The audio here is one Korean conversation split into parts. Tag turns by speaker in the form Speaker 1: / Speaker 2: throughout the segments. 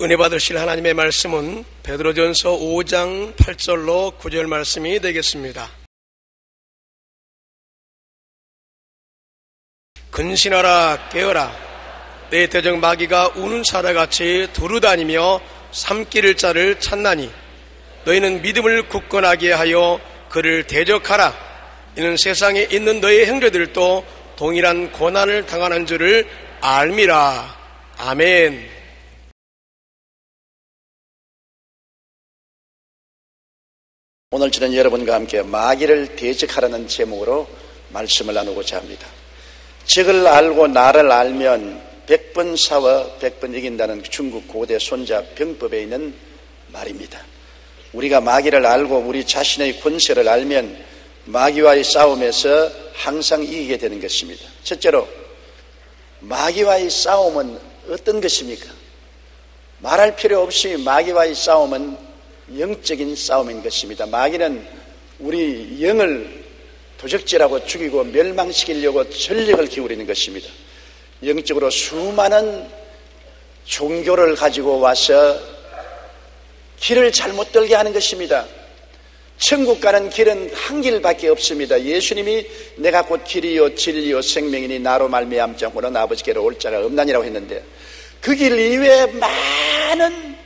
Speaker 1: 은혜 받으실 하나님의 말씀은 베드로전서 5장 8절로 9절 말씀이 되겠습니다. 근신하라 깨어라. 내 대적 마귀가 우는 사자같이 두루다니며 삼킬 자를 찾나니 너희는 믿음을 굳건하게 하여 그를 대적하라. 이는 세상에 있는 너희 형제들도 동일한 고난을 당하는 줄을 알미라. 아멘.
Speaker 2: 오늘 저는 여러분과 함께 마귀를 대적하라는 제목으로 말씀을 나누고자 합니다. 적을 알고 나를 알면 100번 싸워 100번 이긴다는 중국 고대 손자 병법에 있는 말입니다. 우리가 마귀를 알고 우리 자신의 권세를 알면 마귀와의 싸움에서 항상 이기게 되는 것입니다. 첫째로 마귀와의 싸움은 어떤 것입니까? 말할 필요 없이 마귀와의 싸움은 영적인 싸움인 것입니다. 마귀는 우리 영을 도적질하고 죽이고 멸망시키려고 전력을 기울이는 것입니다. 영적으로 수많은 종교를 가지고 와서 길을 잘못 들게 하는 것입니다. 천국 가는 길은 한 길밖에 없습니다. 예수님이 내가 곧 길이요 진리요 생명이니 나로 말미암지 않고는 아버지께로 올 자가 없나니라고 했는데 그 길 이외에 많은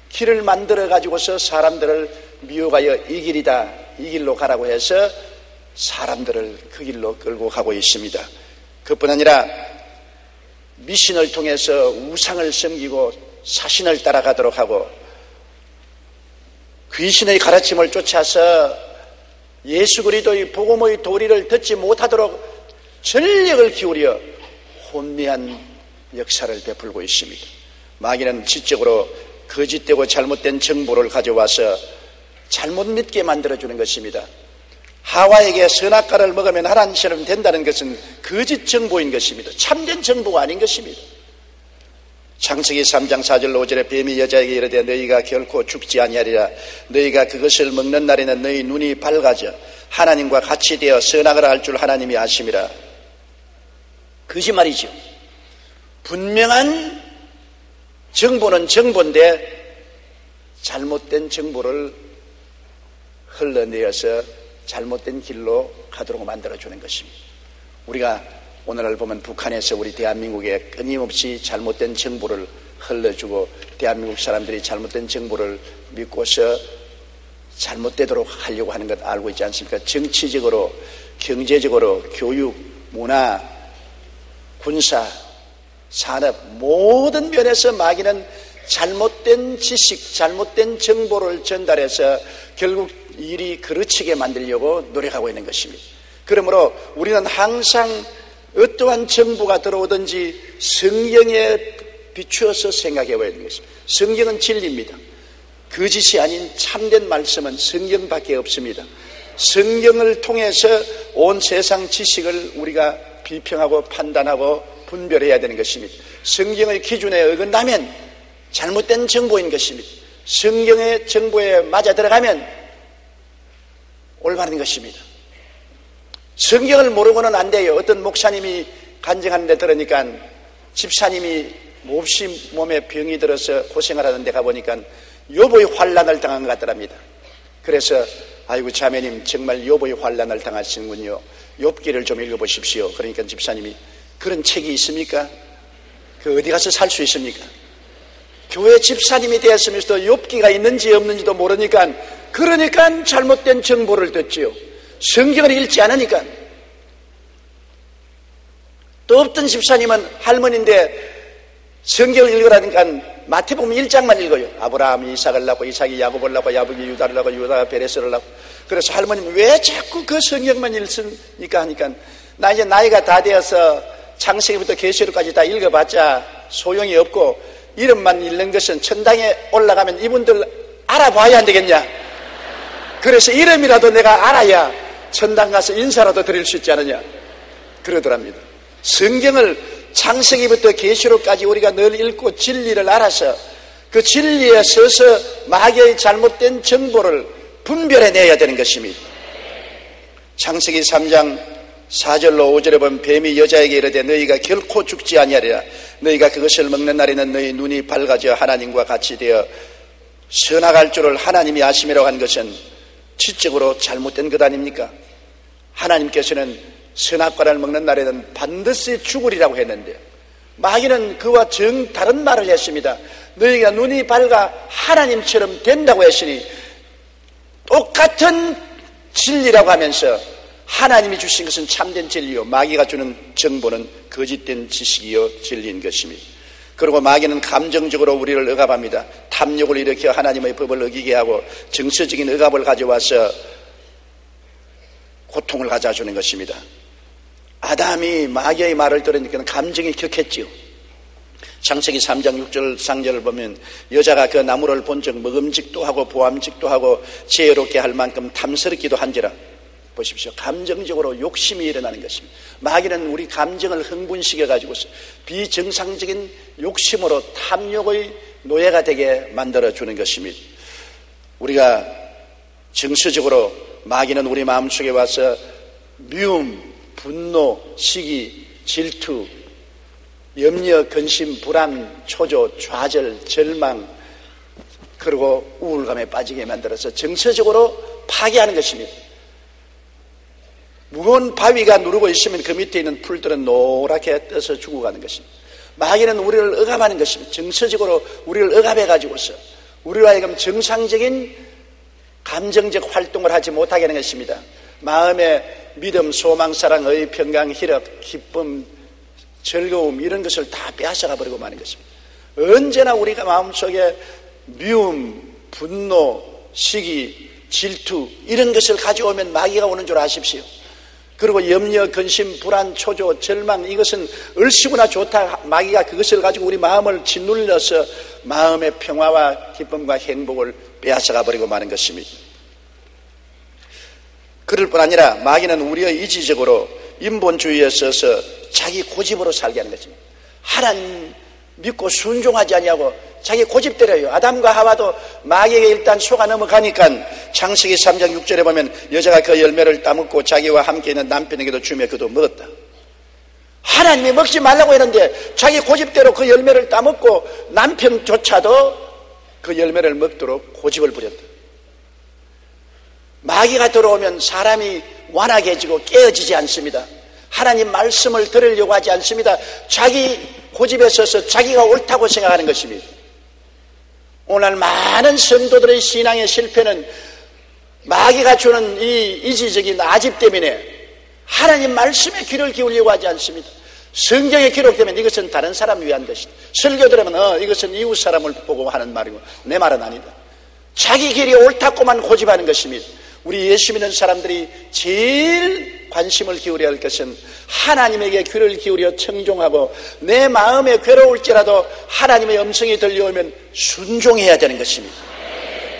Speaker 2: 길을 만들어 가지고서 사람들을 미혹하여 이 길이다, 이 길로 가라고 해서 사람들을 그 길로 끌고 가고 있습니다. 그뿐 아니라 미신을 통해서 우상을 섬기고 사신을 따라가도록 하고 귀신의 가르침을 쫓아서 예수 그리스도의 복음의 도리를 듣지 못하도록 전력을 기울여 혼미한 역사를 베풀고 있습니다. 마귀는 지적으로 거짓되고 잘못된 정보를 가져와서 잘못 믿게 만들어주는 것입니다. 하와에게 선악과를 먹으면 하나님처럼 된다는 것은 거짓 정보인 것입니다. 참된 정보가 아닌 것입니다. 창세기 3장 4절 5절에 뱀이 여자에게 이르되 너희가 결코 죽지 아니하리라. 너희가 그것을 먹는 날에는 너희 눈이 밝아져 하나님과 같이 되어 선악을 알 줄 하나님이 아심이라. 거짓말이죠. 분명한 정보는 정보인데 잘못된 정보를 흘러내어서 잘못된 길로 가도록 만들어주는 것입니다. 우리가 오늘날 보면 북한에서 우리 대한민국에 끊임없이 잘못된 정보를 흘러주고 대한민국 사람들이 잘못된 정보를 믿고서 잘못되도록 하려고 하는 것 알고 있지 않습니까? 정치적으로, 경제적으로, 교육, 문화, 군사, 산업 모든 면에서 마귀는 잘못된 지식, 잘못된 정보를 전달해서 결국 일이 그르치게 만들려고 노력하고 있는 것입니다. 그러므로 우리는 항상 어떠한 정보가 들어오든지 성경에 비추어서 생각해 봐야 되는 것입니다. 성경은 진리입니다. 거짓이 아닌 참된 말씀은 성경밖에 없습니다. 성경을 통해서 온 세상 지식을 우리가 비평하고 판단하고 분별해야 되는 것입니다. 성경의 기준에 어긋나면 잘못된 정보인 것입니다. 성경의 정보에 맞아 들어가면 올바른 것입니다. 성경을 모르고는 안 돼요. 어떤 목사님이 간증하는데 들으니까 집사님이 몹시 몸에 병이 들어서 고생을 하는데 가보니까 욥의 환난을 당한 것 같더랍니다. 그래서 아이고 자매님 정말 욥의 환난을 당하시는군요. 욥기를 좀 읽어보십시오. 그러니까 집사님이 그런 책이 있습니까? 그 어디 가서 살 수 있습니까? 교회 집사님이 되었으면서도 욥기가 있는지 없는지도 모르니까 그러니까 잘못된 정보를 듣지요. 성경을 읽지 않으니까. 또 어떤 집사님은 할머니인데 성경을 읽으라니까 마태복음 1장만 읽어요. 아브라함이 이삭을 낳고 이삭이 야곱을 낳고 야곱이 유다를 낳고 유다가 베레스를 낳고. 그래서 할머니는 왜 자꾸 그 성경만 읽습니까 하니까 나 이제 나이가 다 되어서 창세기부터 계시록까지 다 읽어봤자 소용이 없고 이름만 읽는 것은 천당에 올라가면 이분들 알아봐야 안 되겠냐. 그래서 이름이라도 내가 알아야 천당 가서 인사라도 드릴 수 있지 않느냐 그러더랍니다. 성경을 창세기부터 계시록까지 우리가 늘 읽고 진리를 알아서 그 진리에 서서 마귀의 잘못된 정보를 분별해내야 되는 것입니다. 창세기 3장 4절로 5절에 보면 뱀이 여자에게 이르되 너희가 결코 죽지 아니하리라. 너희가 그것을 먹는 날에는 너희 눈이 밝아져 하나님과 같이 되어 선악할 줄을 하나님이 아심이라고 한 것은 지적으로 잘못된 것 아닙니까? 하나님께서는 선악과를 먹는 날에는 반드시 죽으리라고 했는데 마귀는 그와 정다른 말을 했습니다. 너희가 눈이 밝아 하나님처럼 된다고 했으니 똑같은 진리라고 하면서 하나님이 주신 것은 참된 진리요 마귀가 주는 정보는 거짓된 지식이요 진리인 것입니다. 그리고 마귀는 감정적으로 우리를 억압합니다. 탐욕을 일으켜 하나님의 법을 어기게 하고 정서적인 억압을 가져와서 고통을 가져주는 것입니다. 아담이 마귀의 말을 들으니까 감정이 격했지요. 창세기 3장 6절 상절을 보면 여자가 그 나무를 본 적 먹음직도 하고 보암직도 하고 지혜롭게 할 만큼 탐스럽기도 한지라. 보십시오. 감정적으로 욕심이 일어나는 것입니다. 마귀는 우리 감정을 흥분시켜가지고서 비정상적인 욕심으로 탐욕의 노예가 되게 만들어주는 것입니다. 우리가 정서적으로 마귀는 우리 마음속에 와서 미움, 분노, 시기, 질투, 염려, 근심, 불안, 초조, 좌절, 절망 그리고 우울감에 빠지게 만들어서 정서적으로 파괴하는 것입니다. 무거운 바위가 누르고 있으면 그 밑에 있는 풀들은 노랗게 떠서 죽어가는 것입니다. 마귀는 우리를 억압하는 것입니다. 정서적으로 우리를 억압해가지고서 우리로 하여금 정상적인 감정적 활동을 하지 못하게 하는 것입니다. 마음의 믿음, 소망, 사랑, 의, 평강, 희락, 기쁨, 즐거움 이런 것을 다 빼앗아가 버리고 마는 것입니다. 언제나 우리가 마음속에 미움, 분노, 시기, 질투 이런 것을 가져오면 마귀가 오는 줄 아십시오. 그리고 염려, 근심, 불안, 초조, 절망 이것은 얼씨구나 좋다. 마귀가 그것을 가지고 우리 마음을 짓눌러서 마음의 평화와 기쁨과 행복을 빼앗아가 버리고 마는 것입니다. 그럴 뿐 아니라 마귀는 우리의 이지적으로 인본주의에 서서 자기 고집으로 살게 하는 것입니다. 하나님 믿고 순종하지 아니하고 자기 고집대로요. 아담과 하와도 마귀에게 일단 속아 넘어가니까 창세기 3장 6절에 보면 여자가 그 열매를 따먹고 자기와 함께 있는 남편에게도 주며 그도 먹었다. 하나님이 먹지 말라고 했는데 자기 고집대로 그 열매를 따먹고 남편조차도 그 열매를 먹도록 고집을 부렸다. 마귀가 들어오면 사람이 완악해지고 깨어지지 않습니다. 하나님 말씀을 들으려고 하지 않습니다. 자기 고집에 서서 자기가 옳다고 생각하는 것입니다. 오늘 많은 성도들의 신앙의 실패는 마귀가 주는 이 이지적인 아집 때문에 하나님 말씀에 귀를 기울이려고 하지 않습니다. 성경에 기록되면 이것은 다른 사람을 위한 것이다. 설교 들으면 이것은 이웃 사람을 보고 하는 말이고 내 말은 아니다. 자기 길이 옳다고만 고집하는 것입니다. 우리 예수 믿는 사람들이 제일 관심을 기울여야 할 것은 하나님에게 귀를 기울여 청종하고 내 마음에 괴로울지라도 하나님의 음성이 들려오면 순종해야 되는 것입니다.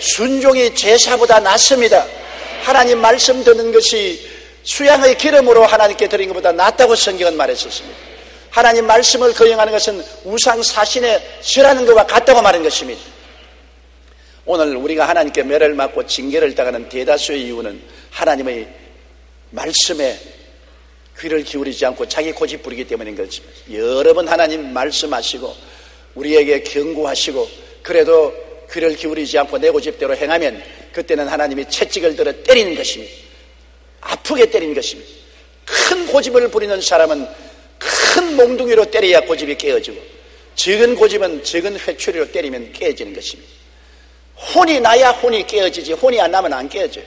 Speaker 2: 순종이 제사보다 낫습니다. 하나님 말씀 듣는 것이 수양의 기름으로 하나님께 드린 것보다 낫다고 성경은 말했었습니다. 하나님 말씀을 거행하는 것은 우상 사신에 절하는 것과 같다고 말한 것입니다. 오늘 우리가 하나님께 매를 맞고 징계를 당하는 대다수의 이유는 하나님의 말씀에 귀를 기울이지 않고 자기 고집 부리기 때문인 것입니다. 여러 번 하나님 말씀하시고 우리에게 경고하시고 그래도 귀를 기울이지 않고 내 고집대로 행하면 그때는 하나님이 채찍을 들어 때리는 것입니다. 아프게 때리는 것입니다. 큰 고집을 부리는 사람은 큰 몽둥이로 때려야 고집이 깨어지고 적은 고집은 적은 회초리로 때리면 깨어지는 것입니다. 혼이 나야 혼이 깨어지지 혼이 안 나면 안 깨어져요.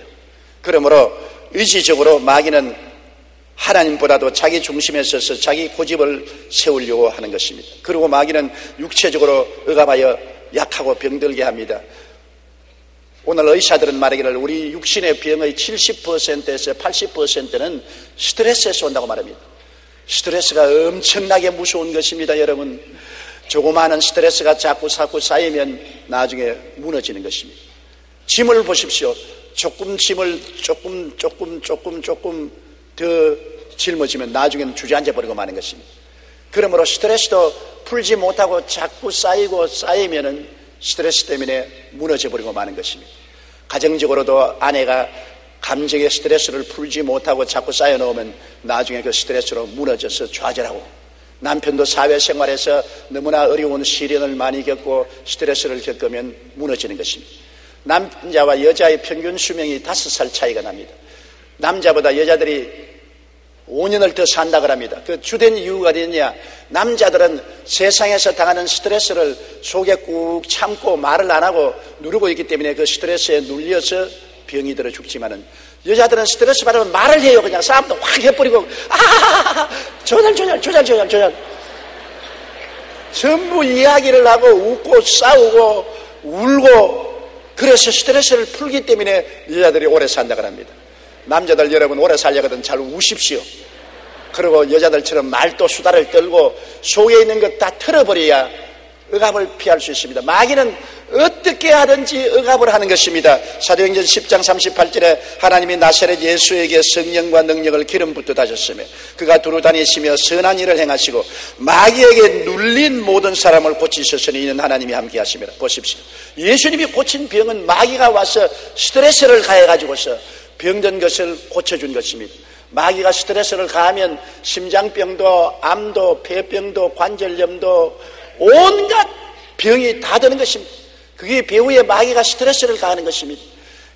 Speaker 2: 그러므로 의지적으로 마귀는 하나님보다도 자기 중심에 서서 자기 고집을 세우려고 하는 것입니다. 그리고 마귀는 육체적으로 억압하여 약하고 병들게 합니다. 오늘 의사들은 말하기를 우리 육신의 병의 70%에서 80%는 스트레스에서 온다고 말합니다. 스트레스가 엄청나게 무서운 것입니다. 여러분, 조그마한 스트레스가 자꾸 쌓이면 나중에 무너지는 것입니다. 짐을 보십시오. 조금 짐을 조금 더 짊어지면 나중에는 주저앉아 버리고 마는 것입니다. 그러므로 스트레스도 풀지 못하고 자꾸 쌓이면은 스트레스 때문에 무너져 버리고 마는 것입니다. 가정적으로도 아내가 감정의 스트레스를 풀지 못하고 자꾸 쌓여놓으면 나중에 그 스트레스로 무너져서 좌절하고 남편도 사회생활에서 너무나 어려운 시련을 많이 겪고 스트레스를 겪으면 무너지는 것입니다. 남자와 여자의 평균 수명이 5살 차이가 납니다. 남자보다 여자들이 5년을 더 산다고 합니다. 그 주된 이유가 뭐냐? 남자들은 세상에서 당하는 스트레스를 속에 꾹 참고 말을 안 하고 누르고 있기 때문에 그 스트레스에 눌려서 병이 들어 죽지만은, 여자들은 스트레스 받으면 말을 해요. 그냥 싸움도 확 해버리고 조절 전부 이야기를 하고 웃고 싸우고 울고, 그래서 스트레스를 풀기 때문에 여자들이 오래 산다고 합니다. 남자들 여러분 오래 살려거든 잘 우십시오. 그리고 여자들처럼 말도 수다를 떨고 속에 있는 것 다 털어버려야 억압을 피할 수 있습니다. 마귀는 어떻게 하든지 억압을 하는 것입니다. 사도행전 10장 38절에 하나님이 나사렛 예수에게 성령과 능력을 기름 붓듯 하셨으며 그가 두루 다니시며 선한 일을 행하시고 마귀에게 눌린 모든 사람을 고치셨으니 이는 하나님이 함께 하심이라. 보십시오. 예수님이 고친 병은 마귀가 와서 스트레스를 가해가지고서 병든 것을 고쳐준 것입니다. 마귀가 스트레스를 가하면 심장병도 암도 폐병도 관절염도 온갖 병이 다 드는 것입니다. 그게 배후에 마귀가 스트레스를 가하는 것입니다.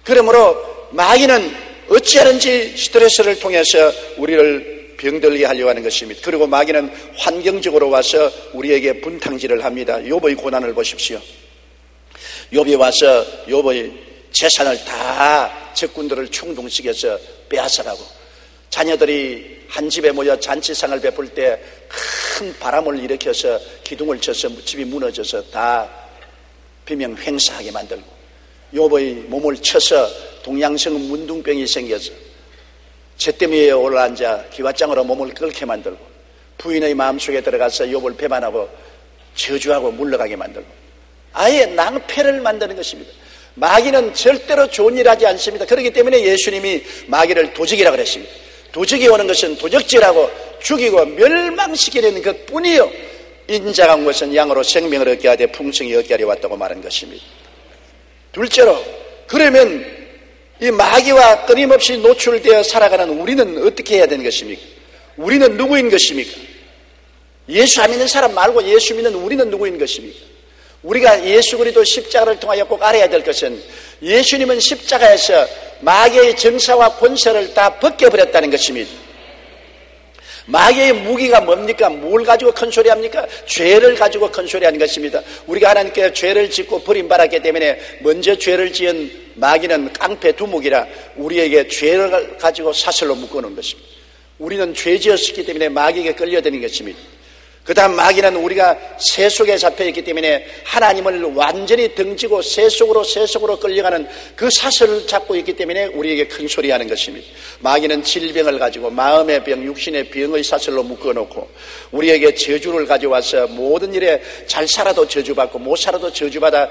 Speaker 2: 그러므로 마귀는 어찌하든지 스트레스를 통해서 우리를 병들게 하려고 하는 것입니다. 그리고 마귀는 환경적으로 와서 우리에게 분탕질을 합니다. 욥의 고난을 보십시오. 욥이 와서 욥의 재산을 다 적군들을 충동시켜서 빼앗아가고, 자녀들이 한 집에 모여 잔치상을 베풀 때 큰 바람을 일으켜서 기둥을 쳐서 집이 무너져서 다 비명 횡사하게 만들고, 욥의 몸을 쳐서 동양성 문둥병이 생겨서 잿더미 위에 올라앉아 기왓장으로 몸을 끓게 만들고, 부인의 마음속에 들어가서 욥을 배반하고 저주하고 물러가게 만들고, 아예 낭패를 만드는 것입니다. 마귀는 절대로 좋은 일 하지 않습니다. 그렇기 때문에 예수님이 마귀를 도적이라고 그랬습니다. 도적이 오는 것은 도적질하고 죽이고 멸망시키려는 것뿐이요, 인자가 온 것은 양으로 생명을 얻게 하되 풍성히 얻게 하려 왔다고 말한 것입니다. 둘째로, 그러면 이 마귀와 끊임없이 노출되어 살아가는 우리는 어떻게 해야 되는 것입니까? 우리는 누구인 것입니까? 예수 안 믿는 사람 말고 예수 믿는 우리는 누구인 것입니까? 우리가 예수 그리스도 십자가를 통하여 꼭 알아야 될 것은, 예수님은 십자가에서 마귀의 정사와 권세를 다 벗겨버렸다는 것입니다. 마귀의 무기가 뭡니까? 뭘 가지고 큰 소리 합니까? 죄를 가지고 큰 소리 하는 것입니다. 우리가 하나님께 죄를 짓고 버림받았기 때문에 먼저 죄를 지은 마귀는 깡패 두목이라 우리에게 죄를 가지고 사슬로 묶어놓은 것입니다. 우리는 죄 지었기 때문에 마귀에게 끌려드는 것입니다. 그 다음 마귀는 우리가 새 속에 잡혀있기 때문에 하나님을 완전히 등지고 새 속으로 끌려가는 그 사슬을 잡고 있기 때문에 우리에게 큰 소리 하는 것입니다. 마귀는 질병을 가지고 마음의 병, 육신의 병의 사슬로 묶어놓고 우리에게 저주를 가져와서 모든 일에 잘 살아도 저주받고 못 살아도 저주받아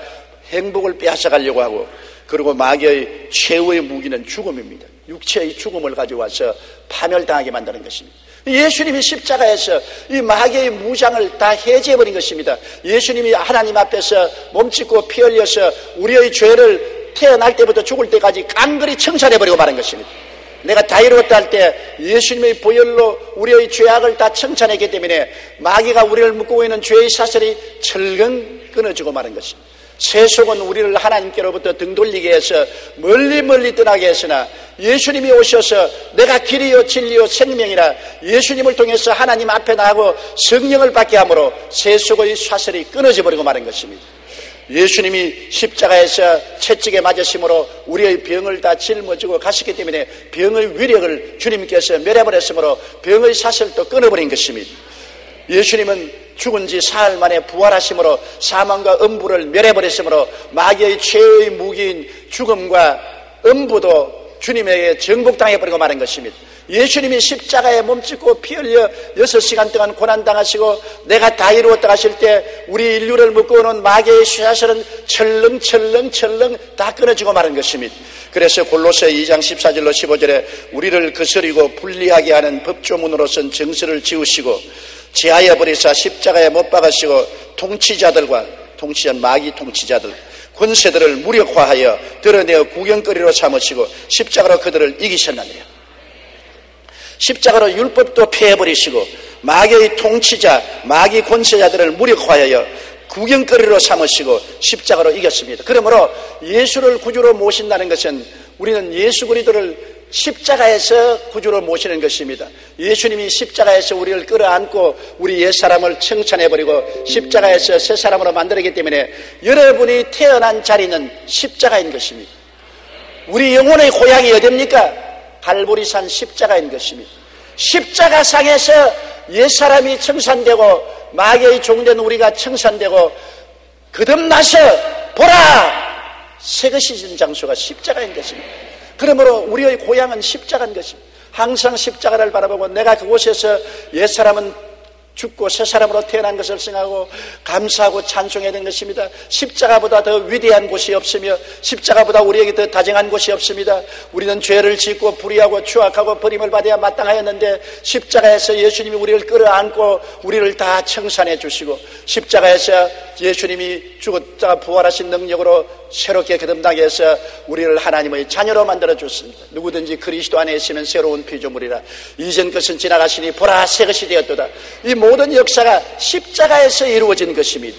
Speaker 2: 행복을 빼앗아가려고 하고, 그리고 마귀의 최후의 무기는 죽음입니다. 육체의 죽음을 가져와서 파멸당하게 만드는 것입니다. 예수님이 십자가에서 이 마귀의 무장을 다 해제해버린 것입니다. 예수님이 하나님 앞에서 몸짓고 피 흘려서 우리의 죄를 태어날 때부터 죽을 때까지 깡그리 청산해버리고 말한 것입니다. 내가 다 이루었다 할 때 예수님의 보혈로 우리의 죄악을 다 청산했기 때문에 마귀가 우리를 묶고 있는 죄의 사슬이 철근 끊어지고 말한 것입니다. 세속은 우리를 하나님께로부터 등 돌리게 해서 멀리 떠나게 했으나, 예수님이 오셔서 내가 길이요 진리요 생명이라 예수님을 통해서 하나님 앞에 나가고 성령을 받게 함으로 세속의 사슬이 끊어져 버리고 말한 것입니다. 예수님이 십자가에서 채찍에 맞으심으로 우리의 병을 다 짊어지고 가셨기 때문에 병의 위력을 주님께서 멸해버렸으므로 병의 사슬도 끊어버린 것입니다. 예수님은 죽은 지 사흘 만에 부활하심으로 사망과 음부를 멸해버렸으므로 마귀의 최후의 무기인 죽음과 음부도 주님에게 정복당해버리고 마는 것입니다. 예수님이 십자가에 몸짓고 피 흘려 6시간 동안 고난당하시고 내가 다 이루었다 하실 때 우리 인류를 묶어놓은 마귀의 쇠사슬은 철렁 다 끊어지고 마는 것입니다. 그래서 골로새 2장 14절로 15절에 우리를 거스리고 불리하게 하는 법조문으로선 정서를 지우시고 제하여 버리사 십자가에 못 박으시고 마귀 통치자들 권세들을 무력화하여 드러내어 구경거리로 삼으시고 십자가로 그들을 이기셨느니라. 십자가로 율법도 폐해버리시고 마귀의 통치자, 마귀 권세자들을 무력화하여 구경거리로 삼으시고 십자가로 이겼습니다. 그러므로 예수를 구주로 모신다는 것은 우리는 예수 그리스도를 십자가에서 구주로 모시는 것입니다. 예수님이 십자가에서 우리를 끌어안고 우리 옛사람을 청산해버리고 십자가에서 새 사람으로 만들었기 때문에 여러분이 태어난 자리는 십자가인 것입니다. 우리 영혼의 고향이 어디입니까? 갈보리산 십자가인 것입니다. 십자가상에서 옛사람이 청산되고 마귀의 종된 우리가 청산되고 거듭나서 보라! 새것이 진 장소가 십자가인 것입니다. 그러므로 우리의 고향은 십자가인 것입니다. 항상 십자가를 바라보고 내가 그곳에서 옛사람은 죽고 새 사람으로 태어난 것을 생각하고 감사하고 찬송해야 되는 것입니다. 십자가보다 더 위대한 곳이 없으며 십자가보다 우리에게 더 다정한 곳이 없습니다. 우리는 죄를 짓고 불의하고 추악하고 버림을 받아야 마땅하였는데 십자가에서 예수님이 우리를 끌어안고 우리를 다 청산해 주시고 십자가에서 예수님이 죽었다가 부활하신 능력으로 새롭게 거듭나게 해서 우리를 하나님의 자녀로 만들어 줬습니다. 누구든지 그리스도 안에 있으면 새로운 피조물이라. 이전 것은 지나가시니 보라 새 것이 되었도다. 이 모든 역사가 십자가에서 이루어진 것입니다.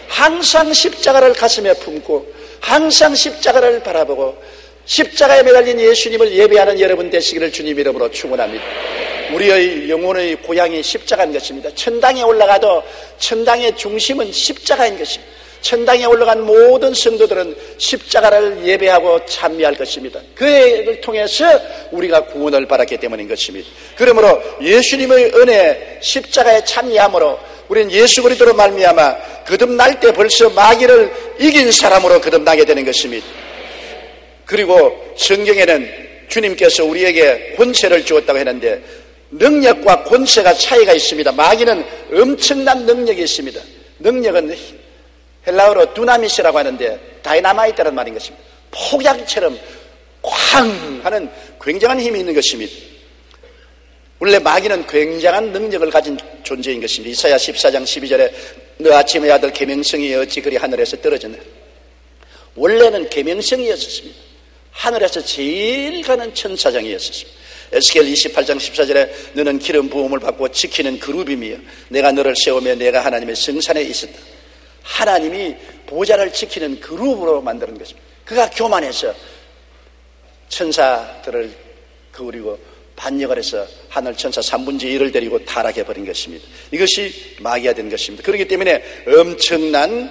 Speaker 2: 항상 십자가를 가슴에 품고 항상 십자가를 바라보고 십자가에 매달린 예수님을 예배하는 여러분 되시기를 주님 이름으로 축원합니다. 우리의 영혼의 고향이 십자가인 것입니다. 천당에 올라가도 천당의 중심은 십자가인 것입니다. 천당에 올라간 모든 성도들은 십자가를 예배하고 찬미할 것입니다. 그를 통해서 우리가 구원을 받았기 때문인 것입니다. 그러므로 예수님의 은혜 십자가에 참여함으로 우리는 예수 그리스도로 말미암아 거듭날 때 벌써 마귀를 이긴 사람으로 거듭나게 되는 것입니다. 그리고 성경에는 주님께서 우리에게 권세를 주었다고 했는데 능력과 권세가 차이가 있습니다. 마귀는 엄청난 능력이 있습니다. 능력은 헬라어로 두나미스라고 하는데 다이나마이트라는 말인 것입니다. 폭약처럼 쾅 하는 굉장한 힘이 있는 것입니다. 원래 마귀는 굉장한 능력을 가진 존재인 것입니다. 이사야 14장 12절에 너 아침의 아들 계명성이 어찌 그리 하늘에서 떨어졌나. 원래는 계명성이었습니다. 하늘에서 제일 가는 천사장이었습니다. 에스겔 28장 14절에 너는 기름 부음을 받고 지키는 그룹이며 내가 너를 세우며 내가 하나님의 성산에 있었다. 하나님이 보좌를 지키는 그룹으로 만드는 것입니다. 그가 교만해서 천사들을 그리고 반역을 해서 하늘 천사 3분의 1을 데리고 타락해버린 것입니다. 이것이 마귀가 된 것입니다. 그렇기 때문에 엄청난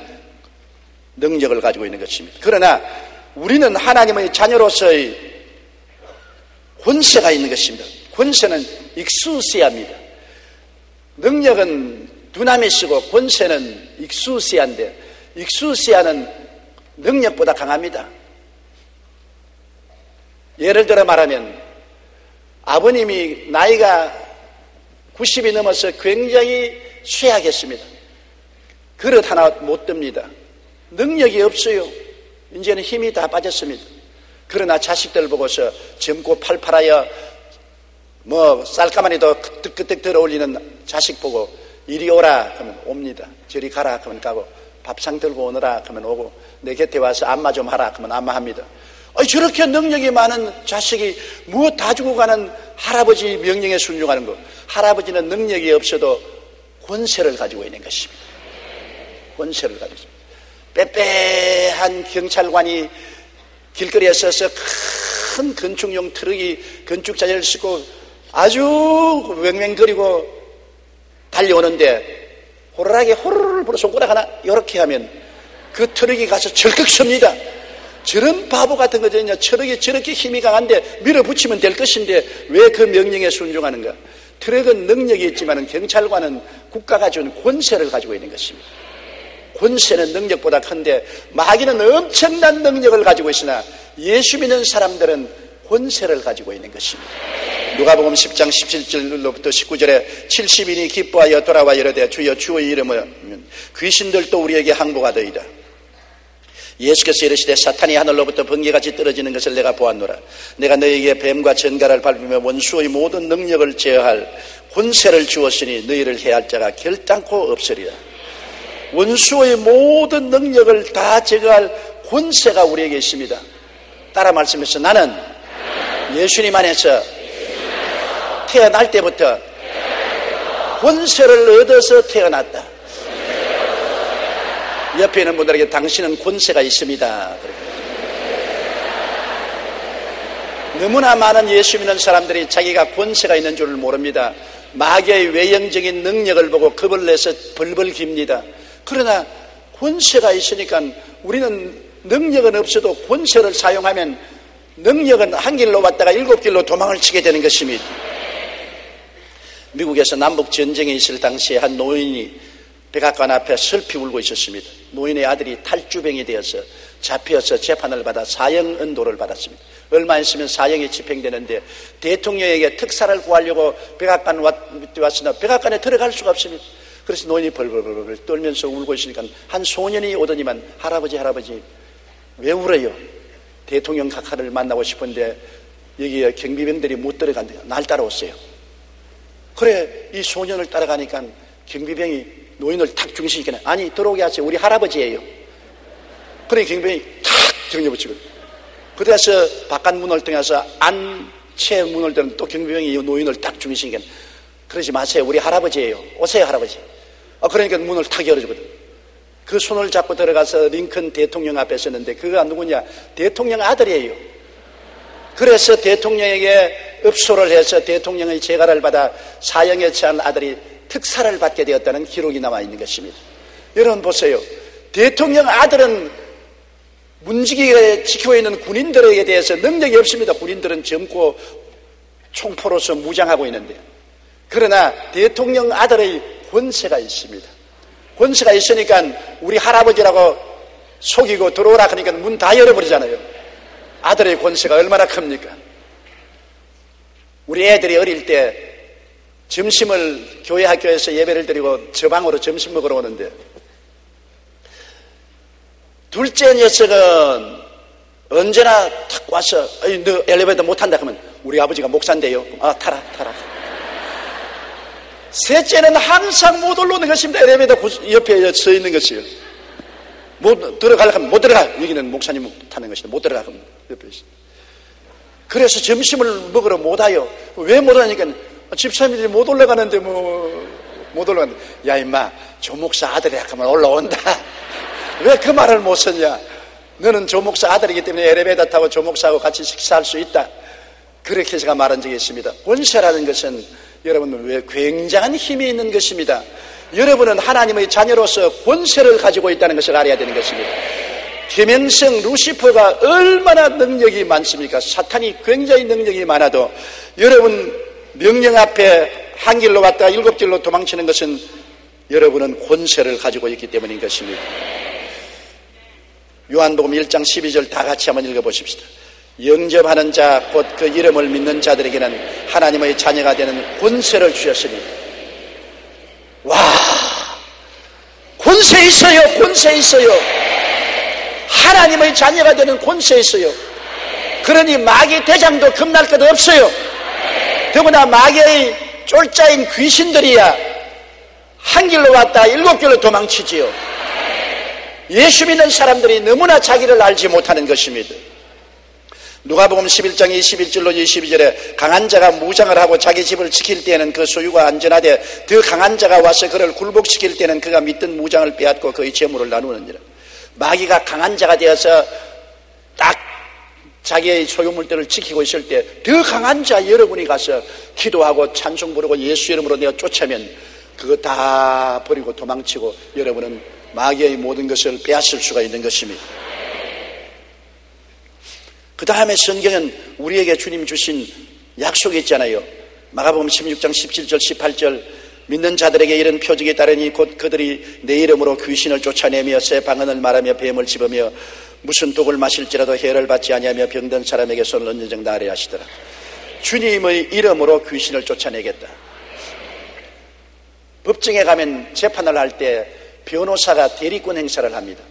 Speaker 2: 능력을 가지고 있는 것입니다. 그러나 우리는 하나님의 자녀로서의 권세가 있는 것입니다. 권세는 익수시아입니다. 능력은 두나미스고 권세는 익수시아인데 익수시아는 능력보다 강합니다. 예를 들어 말하면 아버님이 나이가 90이 넘어서 굉장히 쇠하겠습니다. 그릇 하나 못 듭니다. 능력이 없어요. 이제는 힘이 다 빠졌습니다. 그러나 자식들 보고서 젊고 팔팔하여 쌀가마니도 끄떡끄떡 들어올리는 자식 보고 이리 오라 하면 옵니다. 저리 가라 하면 가고 밥상 들고 오너라 하면 오고 내 곁에 와서 안마 좀 하라 하면 안마합니다. 저렇게 능력이 많은 자식이 무엇 다 주고 가는 할아버지 명령에 순종하는 것. 할아버지는 능력이 없어도 권세를 가지고 있는 것입니다. 권세를 가지고 있습니다. 빼빼한 경찰관이 길거리에 서서 큰 건축용 트럭이 건축자재를 싣고 아주 왱왱거리고 달려오는데 호루라기 호루를 불어 손가락 하나 이렇게 하면 그 트럭이 가서 절컥 섭니다. 저런 바보 같은 거잖아요. 트럭이 저렇게 힘이 강한데 밀어붙이면 될 것인데 왜 그 명령에 순종하는가? 트럭은 능력이 있지만 경찰관은 국가가 준 권세를 가지고 있는 것입니다. 권세는 능력보다 큰데 마귀는 엄청난 능력을 가지고 있으나 예수 믿는 사람들은 권세를 가지고 있는 것입니다. 누가복음 10장 17절로부터 19절에 70인이 기뻐하여 돌아와 이르되 주여 주의 이름을 귀신들도 우리에게 항복하더이다. 예수께서 이르시되 사탄이 하늘로부터 번개같이 떨어지는 것을 내가 보았노라. 내가 너희에게 뱀과 전갈을 밟으며 원수의 모든 능력을 제어할 권세를 주었으니 너희를 해할 자가 결단코 없으리라. 원수의 모든 능력을 다 제거할 권세가 우리에게 있습니다. 따라 말씀해서 나는 예수님 안에서 태어날 때부터 권세를 얻어서 태어났다. 옆에 있는 분들에게 당신은 권세가 있습니다. 너무나 많은 예수 믿는 사람들이 자기가 권세가 있는 줄을 모릅니다. 마귀의 외형적인 능력을 보고 겁을 내서 벌벌 깁니다. 그러나 권세가 있으니까 우리는 능력은 없어도 권세를 사용하면 능력은 한 길로 왔다가 7길로 도망을 치게 되는 것입니다. 미국에서 남북 전쟁이 있을 당시에 한 노인이 백악관 앞에 슬피 울고 있었습니다. 노인의 아들이 탈주병이 되어서 잡혀서 재판을 받아 사형 언도를 받았습니다. 얼마 있으면 사형이 집행되는데 대통령에게 특사를 구하려고 백악관 왔으나 백악관에 들어갈 수가 없습니다. 그래서 노인이 벌벌벌 떨면서 울고 있으니까 한 소년이 오더니만 할아버지 왜 울어요? 대통령 각하를 만나고 싶은데 여기에 경비병들이 못 들어간대요. 날 따라오세요. 그래 이 소년을 따라가니까 경비병이 노인을 탁 중시키네. 아니 들어오게 하세요. 우리 할아버지예요. 그래 경비병이 탁 정려붙이거든. 그래서 바깥 문을 통해서 안채 문을 뜨는 또 경비병이 노인을 딱 중시키네. 그러지 마세요. 우리 할아버지예요. 오세요 할아버지. 그러니까 문을 탁 열어주거든. 그 손을 잡고 들어가서 링컨 대통령 앞에 섰는데 그가 누구냐? 대통령 아들이에요. 그래서 대통령에게 읍소를 해서 대통령의 재가를 받아 사형에 처한 아들이 특사를 받게 되었다는 기록이 남아 있는 것입니다. 여러분 보세요. 대통령 아들은 문지기에 지키고 있는 군인들에게 대해서 능력이 없습니다. 군인들은 젊고 총포로서 무장하고 있는데, 그러나 대통령 아들의 권세가 있습니다. 권세가 있으니까 우리 할아버지라고 속이고 들어오라 하니까 문 다 열어버리잖아요. 아들의 권세가 얼마나 큽니까? 우리 애들이 어릴 때 점심을 교회 학교에서 예배를 드리고 저 방으로 점심 먹으러 오는데, 둘째 녀석은 언제나 탁 와서 너 엘리베이터 못 탄다 하면 우리 아버지가 목사인데요. 타라. 셋째는 항상 못 올라오는 것입니다. 엘리베이터 옆에 서 있는 것이요. 못 들어가려고 하면 못 들어가. 여기는 목사님 타는 것이다. 못 들어가. 하면 옆에 있어. 그래서 점심을 먹으러 못 와요. 왜 못 오니까 집사님들이 못 올라가는데 못 올라가는데, 야 임마 조목사 아들이라 하면 올라온다. 왜 그 말을 못 썼냐? 너는 조목사 아들이기 때문에 엘리베이터 타고 조목사하고 같이 식사할 수 있다. 그렇게 제가 말한 적이 있습니다. 권세라는 것은 여러분 왜 굉장한 힘이 있는 것입니다. 여러분은 하나님의 자녀로서 권세를 가지고 있다는 것을 알아야 되는 것입니다. 김행성 루시퍼가 얼마나 능력이 많습니까? 사탄이 굉장히 능력이 많아도 여러분 명령 앞에 한 길로 왔다가 7길로 도망치는 것은 여러분은 권세를 가지고 있기 때문인 것입니다. 요한복음 1장 12절 다 같이 한번 읽어보십시다. 영접하는 자 곧 그 이름을 믿는 자들에게는 하나님의 자녀가 되는 권세를 주셨으니. 와, 권세 있어요. 권세 있어요. 하나님의 자녀가 되는 권세 있어요. 그러니 마귀 대장도 겁날 것 없어요. 더구나 마귀의 쫄자인 귀신들이야 한 길로 왔다 7길로 도망치지요. 예수 믿는 사람들이 너무나 자기를 알지 못하는 것입니다. 누가복음 11장 21절로 22절에 강한 자가 무장을 하고 자기 집을 지킬 때에는 그 소유가 안전하되 더 강한 자가 와서 그를 굴복시킬 때는 그가 믿던 무장을 빼앗고 그의 재물을 나누느니라. 마귀가 강한 자가 되어서 딱 자기의 소유물들을 지키고 있을 때 더 강한 자 여러분이 가서 기도하고 찬송 부르고 예수 이름으로 내가 쫓아면 그거 다 버리고 도망치고 여러분은 마귀의 모든 것을 빼앗을 수가 있는 것입니다. 그 다음에 성경은 우리에게 주님 주신 약속이 있잖아요. 마가복음 16장 17절 18절 믿는 자들에게 이런 표적이 따르니 곧 그들이 내 이름으로 귀신을 쫓아내며 새 방언을 말하며 뱀을 집으며 무슨 독을 마실지라도 해를 받지 아니하며 병든 사람에게 손을 얹은 나으리 하시더라. 주님의 이름으로 귀신을 쫓아내겠다. 법정에 가면 재판을 할 때 변호사가 대리권 행사를 합니다.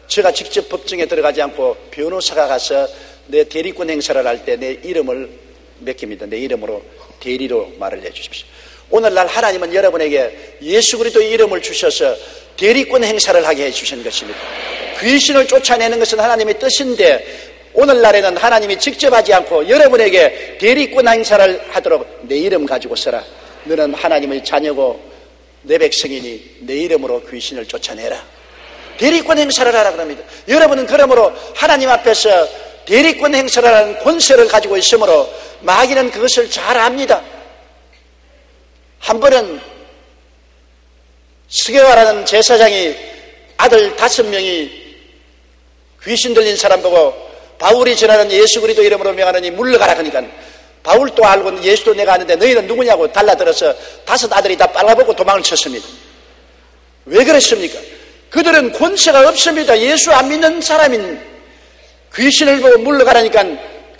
Speaker 2: 제가 직접 법정에 들어가지 않고 변호사가 가서 내 대리권 행사를 할 때 내 이름을 맡깁니다. 내 이름으로 대리로 말을 해주십시오. 오늘날 하나님은 여러분에게 예수 그리스도의 이름을 주셔서 대리권 행사를 하게 해주신 것입니다. 귀신을 쫓아내는 것은 하나님의 뜻인데 오늘날에는 하나님이 직접 하지 않고 여러분에게 대리권 행사를 하도록 내 이름 가지고 써라. 너는 하나님의 자녀고 내 백성이니 내 이름으로 귀신을 쫓아내라. 대리권 행사를 하라 그럽니다. 여러분은 그러므로 하나님 앞에서 대리권 행사를 하는 권세를 가지고 있으므로 마귀는 그것을 잘 압니다. 한 번은 스게와라는 제사장이 아들 5명이 귀신 들린 사람 보고 바울이 전하는 예수 그리스도 이름으로 명하느니 물러가라 그러니까 바울도 알고 예수도 내가 아는데 너희는 누구냐고 달라들어서 5 아들이 다 빨라보고 도망을 쳤습니다. 왜 그랬습니까? 그들은 권세가 없습니다. 예수 안 믿는 사람인 귀신을 보고 물러가라니까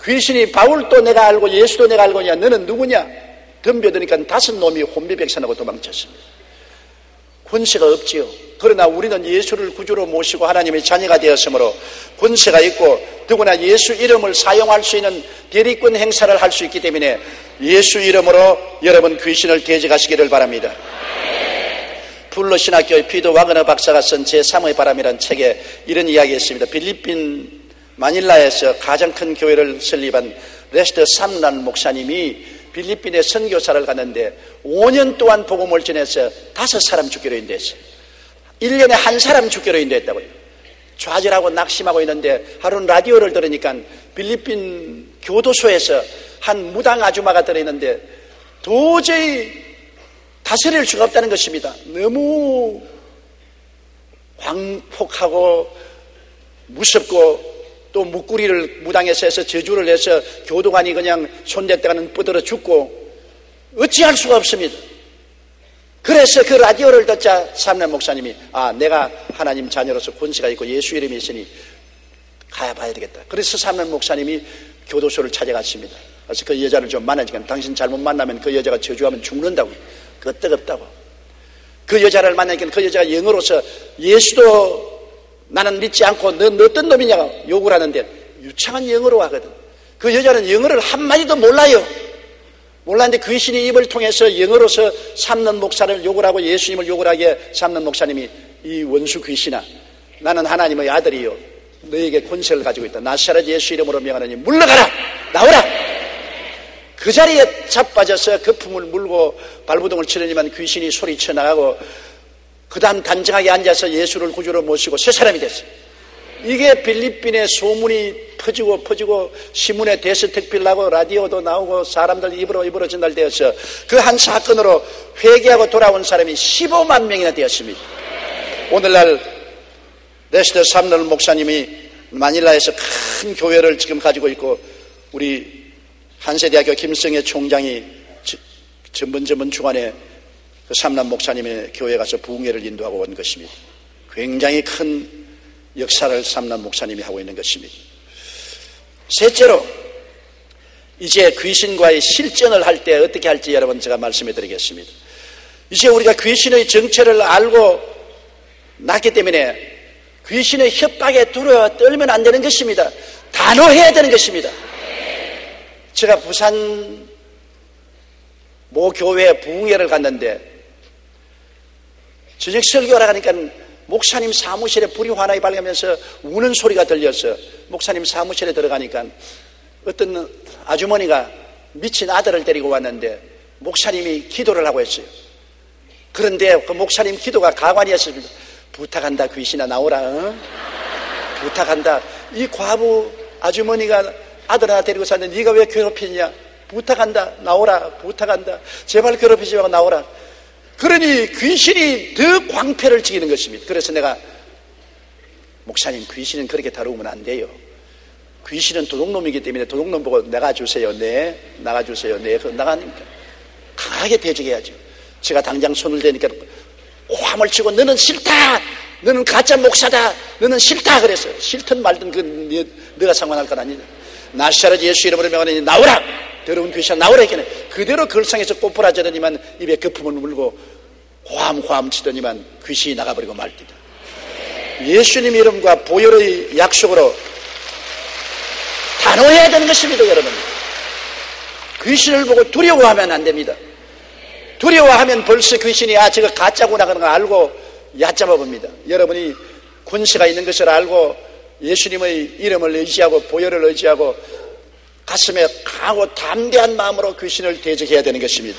Speaker 2: 귀신이 바울도 내가 알고 예수도 내가 알고냐 너는 누구냐 덤벼드니까 5놈이 혼비백산하고 도망쳤습니다. 권세가 없지요. 그러나 우리는 예수를 구주로 모시고 하나님의 자녀가 되었으므로 권세가 있고 더구나 예수 이름을 사용할 수 있는 대리권 행사를 할 수 있기 때문에 예수 이름으로 여러분 귀신을 대적하시기를 바랍니다. 풀로 신학교의 피터 와그너 박사가 쓴 제3의 바람이라는 책에 이런 이야기가 있습니다. 필리핀 마닐라에서 가장 큰 교회를 설립한 레스터 삼란 목사님이 필리핀에 선교사를 갔는데 5년 동안 복음을 전해서 5사람 죽기로 인도했어요. 1년에 1사람 죽기로 인도했다고요. 좌절하고 낙심하고 있는데 하루는 라디오를 들으니까 필리핀 교도소에서 한 무당 아주마가 들어있는데 도저히 다스릴 수가 없다는 것입니다. 너무 광폭하고 무섭고 또 목구리를 무당에서 해서 저주를 해서 교도관이 그냥 손댔다가는 뻗어져 죽고 어찌할 수가 없습니다. 그래서 그 라디오를 듣자 삼란 목사님이 내가 하나님 자녀로서 권세가 있고 예수 이름이 있으니 가봐야 되겠다. 그래서 삼란 목사님이 교도소를 찾아갔습니다. 그래서 그 여자를 좀 만나니까 당신 잘못 만나면 그 여자가 저주하면 죽는다고. 그거 뜨겁다고. 그 여자를 만나니까 그 여자가 영어로서 예수도 나는 믿지 않고 넌 어떤 놈이냐고 욕을 하는데 유창한 영어로 하거든. 그 여자는 영어를 한마디도 몰라요. 몰랐는데 귀신이 입을 통해서 영어로서 삼는 목사를 욕을 하고 예수님을 욕을 하기에 삼는 목사님이 이 원수 귀신아 나는 하나님의 아들이요 너에게 권세를 가지고 있다. 나사렛 예수 이름으로 명하노니 물러가라 나오라. 그 자리에 자빠져서 거품을 물고 발부동을 치려니만 귀신이 소리쳐 나가고 그 다음 단정하게 앉아서 예수를 구주로 모시고 새 사람이 됐어요. 이게 필리핀의 소문이 퍼지고 신문에 대서특필 나고 라디오도 나오고 사람들 입으로 전달되어서 그 한 사건으로 회개하고 돌아온 사람이 15만 명이나 되었습니다. 오늘날 레스터 삼널 목사님이 마닐라에서 큰 교회를 지금 가지고 있고 우리 한세대학교 김성애 총장이 전번 주간에 그 삼남 목사님의 교회에 가서 부흥회를 인도하고 온 것입니다. 굉장히 큰 역사를 삼남 목사님이 하고 있는 것입니다. 셋째로 이제 귀신과의 실전을 할 때 어떻게 할지 여러분 제가 말씀해 드리겠습니다. 이제 우리가 귀신의 정체를 알고 났기 때문에 귀신의 협박에 두려워 떨면 안 되는 것입니다. 단호해야 되는 것입니다. 제가 부산 모 교회에 부흥회를 갔는데 저녁 설교하러 가니까 목사님 사무실에 불이 환하게 밝으면서 우는 소리가 들려서 목사님 사무실에 들어가니까 어떤 아주머니가 미친 아들을 데리고 왔는데 목사님이 기도를 하고 했어요. 그런데 그 목사님 기도가 가관이었습니다. 부탁한다 귀신아 나오라. 부탁한다. 이 과부 아주머니가 아들 하나 데리고 샀는데 네가 왜 괴롭히냐. 부탁한다 나오라. 부탁한다. 제발 괴롭히지 말고 나오라. 그러니 귀신이 더 광패를 지기는 것입니다. 그래서 내가 목사님 귀신은 그렇게 다루면 안 돼요. 귀신은 도둑놈이기 때문에 도둑놈 보고 나가주세요. 네 나가주세요. 네 나가니까 강하게 대적해야죠. 제가 당장 손을 대니까 화물 치고 너는 싫다. 너는 가짜 목사다. 너는 싫다 그랬어요. 싫든 말든 너가 상관할 건 아니다. 나사렛 예수 이름으로 명하노니 나오라. 더러운 귀신아 나오라 했겠네. 그대로 걸상에서 꼬부라지더니만 입에 거품을 물고 호함 치더니만 귀신이 나가버리고 말디다. 예수님 이름과 보혈의 약속으로 단호해야 되는 것입니다. 여러분 귀신을 보고 두려워하면 안 됩니다. 두려워하면 벌써 귀신이 저거 가짜구나 그런 거 알고 얕잡아 봅니다. 여러분이 권세가 있는 것을 알고 예수님의 이름을 의지하고 보혈을 의지하고 가슴에 강하고 담대한 마음으로 귀신을 대적해야 되는 것입니다.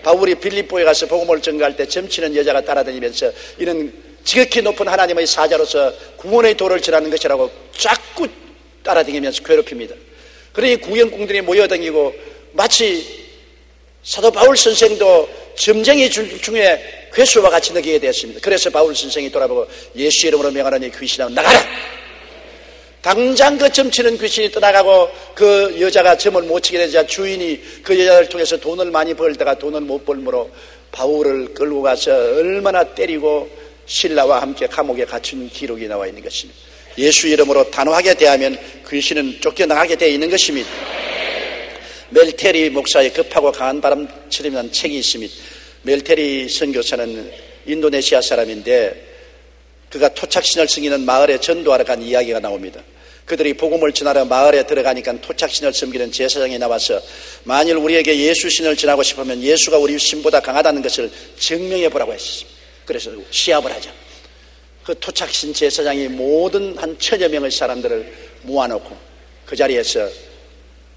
Speaker 2: 바울이 빌립보에 가서 복음을 전가할 때 점치는 여자가 따라다니면서 이는 지극히 높은 하나님의 사자로서 구원의 도를 전하는 것이라고 자꾸 따라다니면서 괴롭힙니다. 그러니 구경꾼들이 모여다니고 마치 사도 바울 선생도 점쟁이 중에 괴수와 같이 느끼게 되었습니다. 그래서 바울 선생이 돌아보고 예수 이름으로 명하노니 귀신아 나가라. 당장 그 점치는 귀신이 떠나가고 그 여자가 점을 못 치게 되자 주인이 그 여자를 통해서 돈을 많이 벌다가 돈을 못 벌므로 바울을 끌고 가서 얼마나 때리고 신라와 함께 감옥에 갇힌 기록이 나와 있는 것입니다. 예수 이름으로 단호하게 대하면 귀신은 쫓겨나가게 되어 있는 것입니다. 멜테리 목사의 급하고 강한 바람처럼이라는 책이 있습니다. 멜테리 선교사는 인도네시아 사람인데 그가 토착신을 섬기는 마을에 전도하러 간 이야기가 나옵니다. 그들이 복음을 전하러 마을에 들어가니까 토착신을 섬기는 제사장이 나와서 만일 우리에게 예수신을 전하고 싶으면 예수가 우리 신보다 강하다는 것을 증명해 보라고 했습니다. 그래서 시합을 하자. 그 토착신 제사장이 모든 한 1000여 명의 사람들을 모아놓고 그 자리에서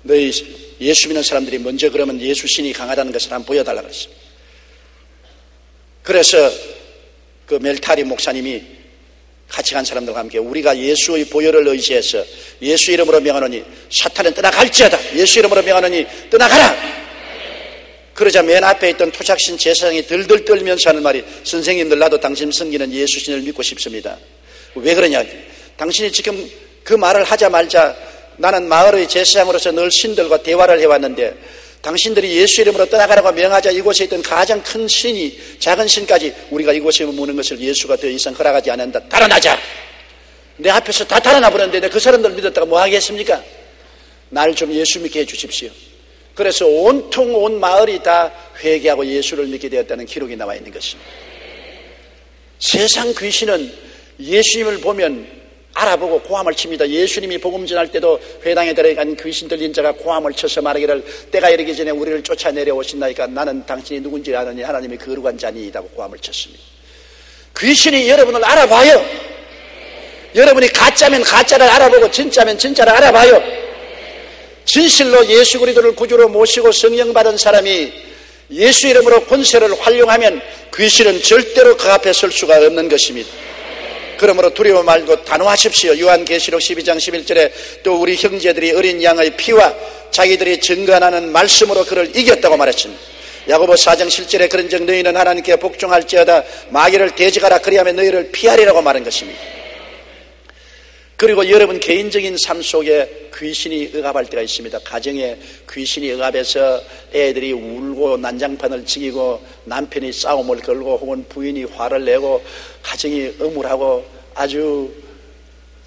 Speaker 2: 너희 예수 믿는 사람들이 먼저 그러면 예수신이 강하다는 것을 한번 보여달라고 했습니다. 그래서 그 멜타리 목사님이 같이 간 사람들과 함께 우리가 예수의 보혈을 의지해서 예수 이름으로 명하노니 사탄은 떠나갈지어다. 예수 이름으로 명하노니 떠나가라. 그러자 맨 앞에 있던 토착신 제사장이 들들 떨면서 하는 말이 선생님들 나도 당신 섬기는 예수신을 믿고 싶습니다. 왜 그러냐. 당신이 지금 그 말을 하자마자 나는 마을의 제사장으로서 늘 신들과 대화를 해왔는데 당신들이 예수 이름으로 떠나가라고 명하자 이곳에 있던 가장 큰 신이 작은 신까지 우리가 이곳에 머무는 것을 예수가 더 이상 허락하지 않는다. 달아나자. 내 앞에서 다 달아나 버렸는데 그 사람들 믿었다가 뭐 하겠습니까? 날 좀 예수 믿게 해주십시오. 그래서 온통 온 마을이 다 회개하고 예수를 믿게 되었다는 기록이 나와 있는 것입니다. 세상 귀신은 예수님을 보면 알아보고 고함을 칩니다. 예수님이 복음 전할 때도 회당에 들어간 귀신 들린 자가 고함을 쳐서 말하기를 때가 이르기 전에 우리를 쫓아내려 오신다니까 나는 당신이 누군지 아느니 하나님의 거룩한 자니이다고 고함을 쳤습니다. 귀신이 여러분을 알아봐요. 여러분이 가짜면 가짜를 알아보고 진짜면 진짜를 알아봐요. 진실로 예수 그리스도를 구주로 모시고 성령 받은 사람이 예수 이름으로 권세를 활용하면 귀신은 절대로 그 앞에 설 수가 없는 것입니다. 그러므로 두려워 말고 단호하십시오. 요한계시록 12장 11절에 또 우리 형제들이 어린 양의 피와 자기들이 증거하는 말씀으로 그를 이겼다고 말했습니다. 야고보 4장 7절에 그런즉 너희는 하나님께 복종할지어다 마귀를 대적하라 그리하면 너희를 피하리라고 말한 것입니다. 그리고 여러분 개인적인 삶 속에 귀신이 억압할 때가 있습니다. 가정에 귀신이 억압해서 애들이 울고 난장판을 지기고 남편이 싸움을 걸고 혹은 부인이 화를 내고 가정이 âm 울하고 아주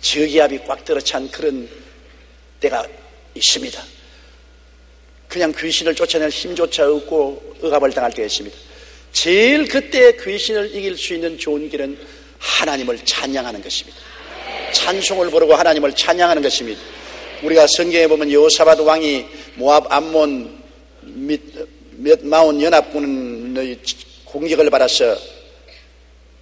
Speaker 2: 저기압이 꽉 들어찬 그런 때가 있습니다. 그냥 귀신을 쫓아낼 힘조차 없고 억압을 당할 때가 있습니다. 제일 그때 귀신을 이길 수 있는 좋은 길은 하나님을 찬양하는 것입니다. 찬송을 부르고 하나님을 찬양하는 것입니다. 우리가 성경에 보면 여호사밧 왕이 모압 암몬 및 몇 마온 연합군의 공격을 받아서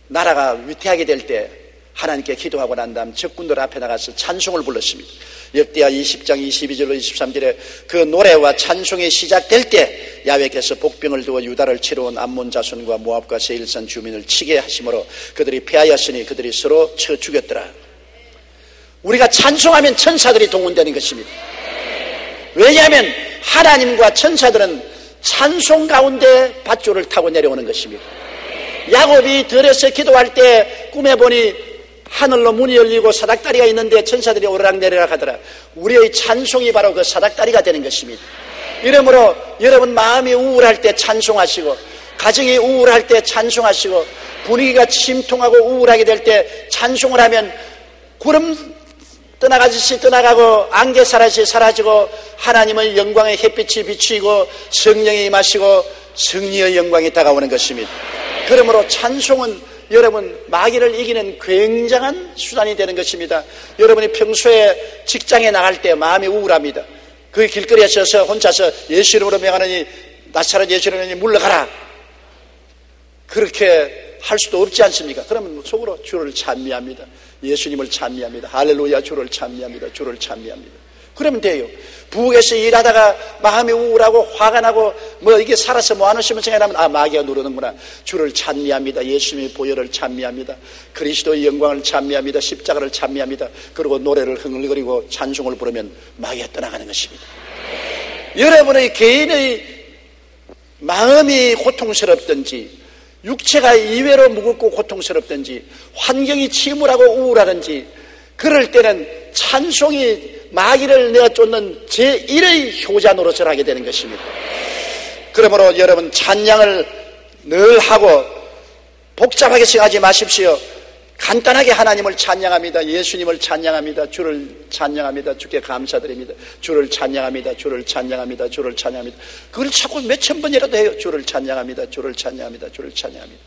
Speaker 2: 나라가 위태하게 될 때 하나님께 기도하고 난 다음 적군들 앞에 나가서 찬송을 불렀습니다. 역대하 20장 22절로 23절에 그 노래와 찬송이 시작될 때 야훼께서 복병을 두어 유다를 치러 온 암몬 자손과 모압과 세일산 주민을 치게 하심으로 그들이 패하였으니 그들이 서로 쳐 죽였더라. 우리가 찬송하면 천사들이 동원되는 것입니다. 왜냐하면 하나님과 천사들은 찬송 가운데 밧줄을 타고 내려오는 것입니다. 야곱이 들에서 기도할 때 꿈에 보니 하늘로 문이 열리고 사닥다리가 있는데 천사들이 오르락내리락 하더라. 우리의 찬송이 바로 그 사닥다리가 되는 것입니다. 이러므로 여러분 마음이 우울할 때 찬송하시고 가정이 우울할 때 찬송하시고 분위기가 침통하고 우울하게 될 때 찬송을 하면 구름 떠나가듯이 떠나가고 안개 사라지 사라지고 하나님의 영광의 햇빛이 비추이고 성령이 임하시고 승리의 영광이 다가오는 것입니다. 그러므로 찬송은 여러분 마귀를 이기는 굉장한 수단이 되는 것입니다. 여러분이 평소에 직장에 나갈 때 마음이 우울합니다. 그 길거리에 서서 혼자서 예수 이름으로 명하느니 나사렛 예수 이름으로 명하느니 물러가라. 그렇게 할 수도 없지 않습니까? 그러면 속으로 주를 찬미합니다. 예수님을 찬미합니다. 할렐루야 주를 찬미합니다. 주를 찬미합니다. 그러면 돼요. 부엌에서 일하다가 마음이 우울하고 화가 나고 뭐 이게 살아서 뭐 하시면 생각하면 아, 마귀가 누르는구나. 주를 찬미합니다. 예수님의 보혈을 찬미합니다. 그리스도의 영광을 찬미합니다. 십자가를 찬미합니다. 그리고 노래를 흥얼거리고 찬송을 부르면 마귀가 떠나가는 것입니다. 여러분의 개인의 마음이 고통스럽든지 육체가 이외로 무겁고 고통스럽든지 환경이 침울하고 우울하든지 그럴 때는 찬송이 마귀를 내어 쫓는 제1의 효자 노릇을 하게 되는 것입니다. 그러므로 여러분 찬양을 늘 하고 복잡하게 생각하지 마십시오. 간단하게 하나님을 찬양합니다. 예수님을 찬양합니다. 주를 찬양합니다. 주께 감사드립니다. 주를 찬양합니다. 주를 찬양합니다. 주를 찬양합니다. 그걸 자꾸 몇천 번이라도 해요. 주를 찬양합니다. 주를 찬양합니다. 주를 찬양합니다.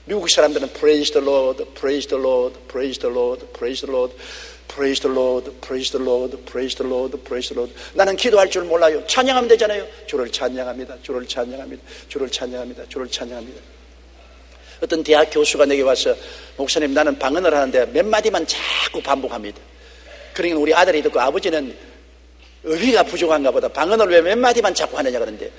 Speaker 2: 미국 사람들은 Praise the Lord, Praise the Lord, Praise the Lord, Praise the Lord, Praise the Lord, Praise the Lord, Praise the Lord, Praise the Lord. 나는 기도할 줄 몰라요. 찬양하면 되잖아요. 주를 찬양합니다. 주를 찬양합니다. 주를 찬양합니다. 주를 찬양합니다. 어떤 대학 교수가 내게 와서 목사님 나는 방언을 하는데 몇 마디만 자꾸 반복합니다. 그러니까 우리 아들이 듣고 아버지는 의리가 부족한가 보다. 방언을 왜 몇 마디만 자꾸 하느냐 그러는데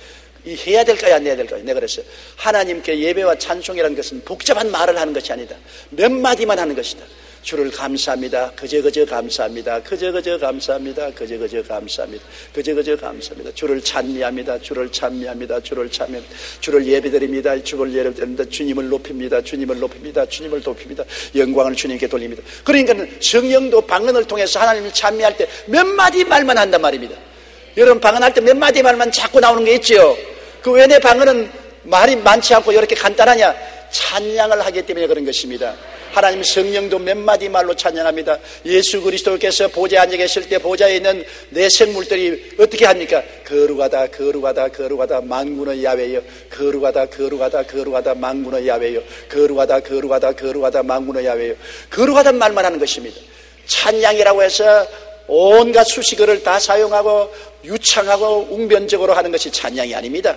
Speaker 2: 이 해야 될까요 안 해야 될까요? 내가 그랬어요. 하나님께 예배와 찬송이라는 것은 복잡한 말을 하는 것이 아니다. 몇 마디만 하는 것이다. 주를 감사합니다. 그저 감사합니다. 그저 감사합니다. 그저 감사합니다. 그저 감사합니다. 주를 찬미합니다. 주를 찬미합니다. 주를 찬미합니다. 주를 예배드립니다. 주를 예배드립니다. 주님을 높입니다. 주님을 높입니다. 주님을 높입니다. 영광을 주님께 돌립니다. 그러니까 성령도 방언을 통해서 하나님을 찬미할 때 몇 마디 말만 한단 말입니다. 여러분 방언할 때 몇 마디 말만 자꾸 나오는 게 있죠. 그 왜 내 방언은 말이 많지 않고 이렇게 간단하냐? 찬양을 하기 때문에 그런 것입니다. 하나님 성령도 몇 마디 말로 찬양합니다. 예수 그리스도께서 보좌에 앉아 계실 때 보좌에 있는 내 생물들이 어떻게 합니까? 거룩하다 거룩하다 거룩하다 만군의 야훼여. 거룩하다 거룩하다 거룩하다 만군의 야훼여. 거룩하다 거룩하다 거룩하다 만군의 야훼여. 거룩하다는 말만 하는 것입니다. 찬양이라고 해서 온갖 수식어를 다 사용하고 유창하고 웅변적으로 하는 것이 찬양이 아닙니다.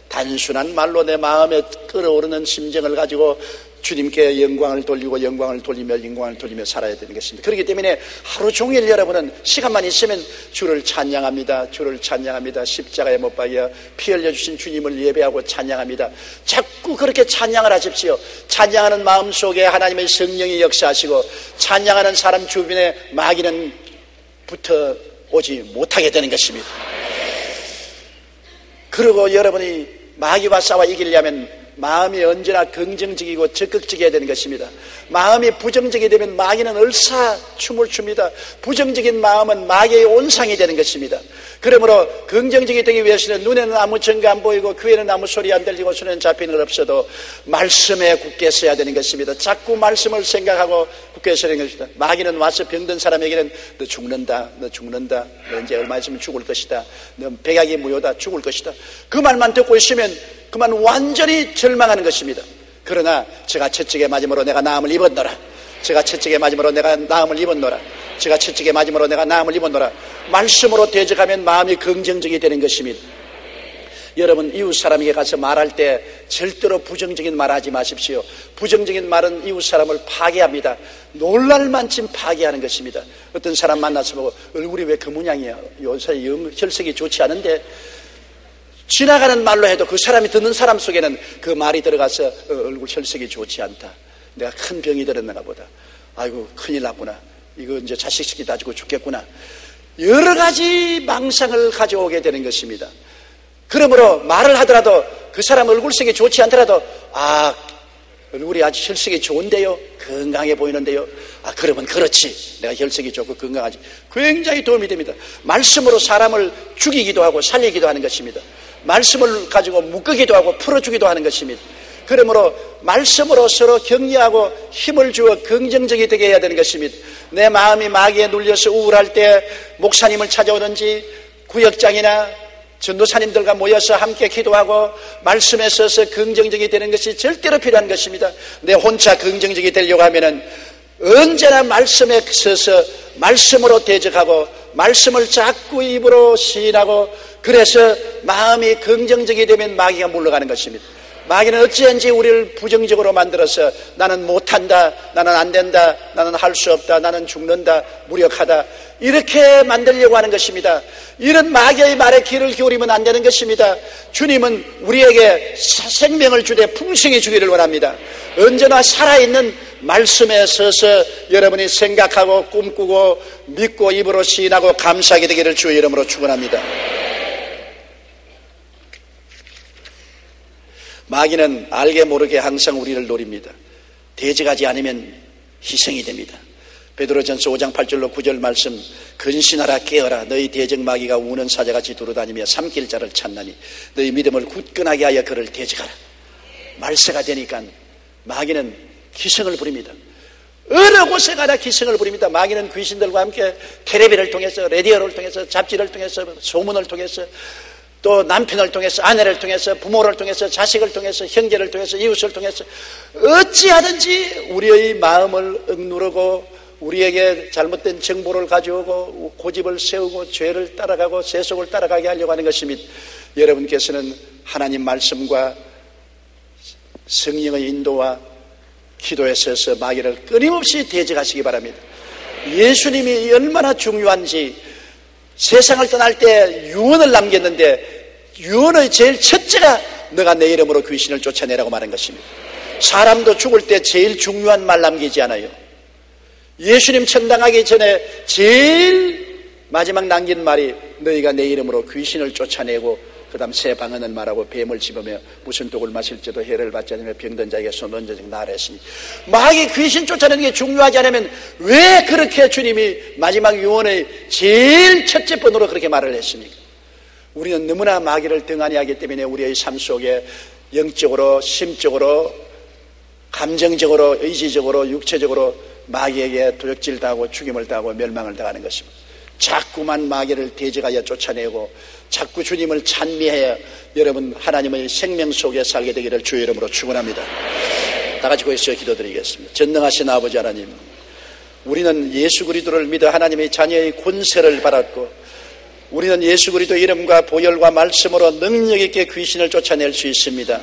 Speaker 2: 단순한 말로 내 마음에 끓어오르는 심정을 가지고 주님께 영광을 돌리고 영광을 돌리며 살아야 되는 것입니다. 그렇기 때문에 하루 종일 여러분은 시간만 있으면 주를 찬양합니다. 주를 찬양합니다. 십자가에 못 박여 피 흘려주신 주님을 예배하고 찬양합니다. 자꾸 그렇게 찬양을 하십시오. 찬양하는 마음 속에 하나님의 성령이 역사하시고 찬양하는 사람 주변에 마귀는 붙어 오지 못하게 되는 것입니다. 그리고 여러분이 마귀와 싸워 이기려면 마음이 언제나 긍정적이고 적극적이어야 되는 것입니다. 마음이 부정적이 되면 마귀는 얼싸 춤을 춥니다. 부정적인 마음은 마귀의 온상이 되는 것입니다. 그러므로 긍정적이 되기 위해서는 눈에는 아무 증거 안 보이고 귀에는 아무 소리 안 들리고 손에는 잡히는 것 없어도 말씀에 굳게 서야 되는 것입니다. 자꾸 말씀을 생각하고 굳게 서야 되는 것입니다. 마귀는 와서 병든 사람에게는 너 죽는다, 너 죽는다, 너 이제 얼마 있으면 죽을 것이다, 너 백약이 무효다, 죽을 것이다. 그 말만 듣고 있으면 그만 완전히 절망하는 것입니다. 그러나 제가 채찍에 맞음으로 내가 나음을 입었노라. 제가 채찍에 맞음으로 내가 나음을 입었노라. 제가 채찍에 맞음으로 내가 나음을 입었노라. 말씀으로 대적하면 마음이 긍정적이 되는 것입니다. 여러분 이웃 사람에게 가서 말할 때 절대로 부정적인 말 하지 마십시오. 부정적인 말은 이웃 사람을 파괴합니다. 놀랄 만큼 파괴하는 것입니다. 어떤 사람 만나서 보고 얼굴이 왜 그 모양이야? 요새 혈색이 좋지 않은데 지나가는 말로 해도 그 사람이 듣는 사람 속에는 그 말이 들어가서 얼굴 혈색이 좋지 않다. 내가 큰 병이 들었는가 보다. 아이고 큰일 났구나. 이거 이제 자식 새끼 다지고 죽겠구나. 여러 가지 망상을 가져오게 되는 것입니다. 그러므로 말을 하더라도 그 사람 얼굴색이 좋지 않더라도 아 얼굴이 아주 혈색이 좋은데요, 건강해 보이는데요. 아 그러면 그렇지, 내가 혈색이 좋고 건강하지. 굉장히 도움이 됩니다. 말씀으로 사람을 죽이기도 하고 살리기도 하는 것입니다. 말씀을 가지고 묶기도 하고 풀어주기도 하는 것입니다. 그러므로 말씀으로 서로 격려하고 힘을 주어 긍정적이 되게 해야 되는 것입니다. 내 마음이 마귀에 눌려서 우울할 때 목사님을 찾아오든지 구역장이나 전도사님들과 모여서 함께 기도하고 말씀에 서서 긍정적이 되는 것이 절대로 필요한 것입니다. 내 혼자 긍정적이 되려고 하면은 언제나 말씀에 서서 말씀으로 대적하고 말씀을 자꾸 입으로 시인하고 그래서 마음이 긍정적이 되면 마귀가 물러가는 것입니다. 마귀는 어찌한지 우리를 부정적으로 만들어서 나는 못한다, 나는 안 된다, 나는 할 수 없다, 나는 죽는다, 무력하다 이렇게 만들려고 하는 것입니다. 이런 마귀의 말에 귀를 기울이면 안 되는 것입니다. 주님은 우리에게 생명을 주되 풍성히 주기를 원합니다. 언제나 살아있는 말씀에 서서 여러분이 생각하고 꿈꾸고 믿고 입으로 시인하고 감사하게 되기를 주의 이름으로 축원합니다. 마귀는 알게 모르게 항상 우리를 노립니다. 대적하지 않으면 희생이 됩니다. 베드로전서 5장 8절로 9절 말씀, 근신하라 깨어라 너희 대적 마귀가 우는 사자같이 두루다니며 삼킬 자를 찾나니 너희 믿음을 굳건하게 하여 그를 대적하라. 말세가 되니까 마귀는 기승을 부립니다. 어느 곳에 가나 기승을 부립니다. 마귀는 귀신들과 함께 텔레비를 통해서, 라디오를 통해서, 잡지를 통해서, 소문을 통해서, 또 남편을 통해서, 아내를 통해서, 부모를 통해서, 자식을 통해서, 형제를 통해서, 이웃을 통해서 어찌하든지 우리의 마음을 억누르고 우리에게 잘못된 정보를 가져오고 고집을 세우고 죄를 따라가고 세속을 따라가게 하려고 하는 것입니다. 여러분께서는 하나님 말씀과 성령의 인도와 기도에 서서 마귀를 끊임없이 대적하시기 바랍니다. 예수님이 얼마나 중요한지, 세상을 떠날 때 유언을 남겼는데 유언의 제일 첫째가 너가 내 이름으로 귀신을 쫓아내라고 말한 것입니다. 사람도 죽을 때 제일 중요한 말 남기지 않아요. 예수님 천당하기 전에 제일 마지막 남긴 말이 너희가 내 이름으로 귀신을 쫓아내고 그 다음 새 방언을 말하고 뱀을 집으며 무슨 독을 마실지도 해를 받지 않으며 병든 자에게 손 얹어주고 나아라 했으니, 마귀 귀신 쫓아내는 게 중요하지 않으면 왜 그렇게 주님이 마지막 유언의 제일 첫째 번호로 그렇게 말을 했습니까? 우리는 너무나 마귀를 등한히 하기 때문에 우리의 삶 속에 영적으로, 심적으로, 감정적으로, 의지적으로, 육체적으로 마귀에게 도적질 당하고 죽임을 당하고 멸망을 당하는 것입니다. 자꾸만 마귀를 대적하여 쫓아내고 자꾸 주님을 찬미하여 여러분 하나님의 생명 속에 살게 되기를 주의 이름으로 축원합니다. 다 같이 고해서 기도드리겠습니다. 전능하신 아버지 하나님, 우리는 예수 그리스도를 믿어 하나님의 자녀의 권세를 받았고 우리는 예수 그리스도 이름과 보혈과 말씀으로 능력 있게 귀신을 쫓아낼 수 있습니다.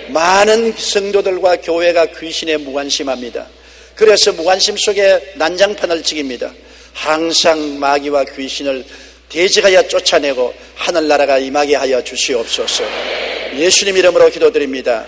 Speaker 2: 많은 성도들과 교회가 귀신에 무관심합니다. 그래서 무관심 속에 난장판을 치깁니다. 항상 마귀와 귀신을 대적하여 쫓아내고 하늘나라가 임하게 하여 주시옵소서. 예수님 이름으로 기도드립니다.